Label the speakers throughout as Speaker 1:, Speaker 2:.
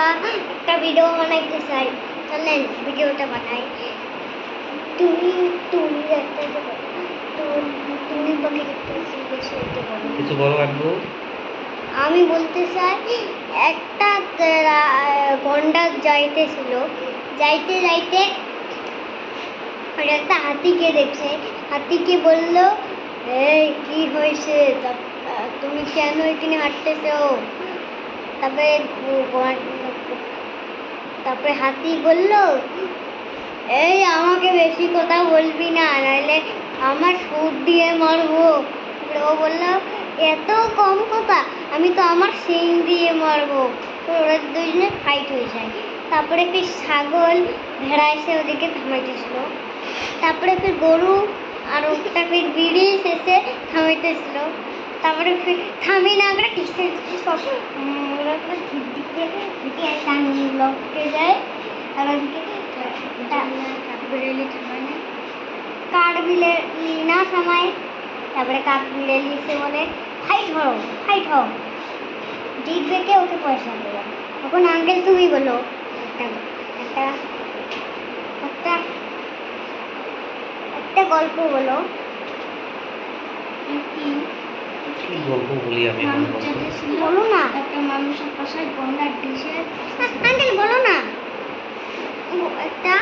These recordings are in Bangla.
Speaker 1: আমরা একটা ভিডিও বানাইতে চাই, চলেন ভিডিওটা বানাই। তুমি তুমি একটা তুমি পাখি দেখতে বেশি হইতে পারো,
Speaker 2: কিছু বলো আব্বু।
Speaker 1: আমি বলতে চাই একটা গন্ডার যাইতেছিল, যাইতে যাইতে একটা হাতিকে দেখছে। হাতিকে বলল, এই কি হয়েছে, তুমি কেন এখানে হাঁটতেছো? তারপরে তারপরে হাতি বলল, এই আমাকে বেশি কথা বলবি না, নাহলে আমার সুর দিয়ে মারবো। তারপরে ও বলল, এত কম কথা, আমি তো আমার শিং দিয়ে মারবো। তো ওরা দুজনে ফাইট হয়ে যায়। তারপরে ফির ছাগল ভেড়া এসে ওদিকে থামাইতেছিল। তারপরে ফির গরু আর ওটা ফির বিড়ি এসে থামাইতেছিল। তারপরে ফির থামি না করে সব ওরা দিকে লটকে যায়। আর ওদিকে কাঠবিড়ালি থামায় না, কাঠবিড়ালি না থামায়। তারপরে কাঠবিড়ালি এসে বলে, ফাইট হও, ফাইট হও, জিতবে কে ওকে পয়সা দেবে। তখন আঙ্কেল তুমি বলো একটা একটা একটা একটা গল্প বলো।
Speaker 2: কি গল্প বলি আমি?
Speaker 1: বলো না। একটা মানুষের পাশে গন্ডার ডিশে, আঙ্কেল বলো না, একটা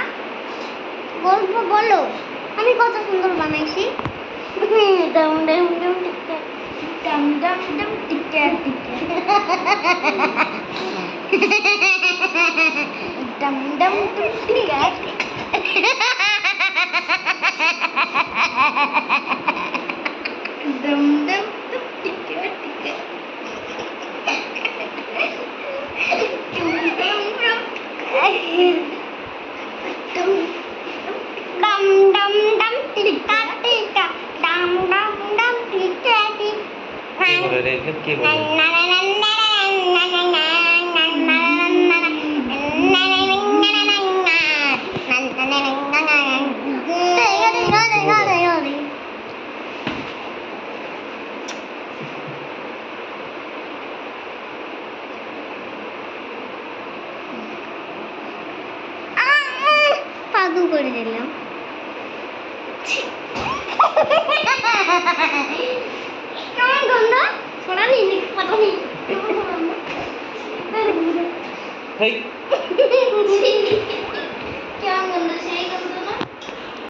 Speaker 1: গল্প বলো। আমি কত সুন্দর বানাইছি। ডম dum dum TikTok, dum dum dum TikTok TikTok, dum dum dum TikTok. Dum dum dum tika tika. Dum dum dum. Dum dum dum tika tika. Dum dum dum tika tika.
Speaker 2: কে বলে রে? কে বলে?
Speaker 1: পাদু করে দিলাম। কেমন গন্ধ? শোনালি কথা নেই।
Speaker 2: হেই
Speaker 1: কেমন গন্ধ? সেই গন্ধ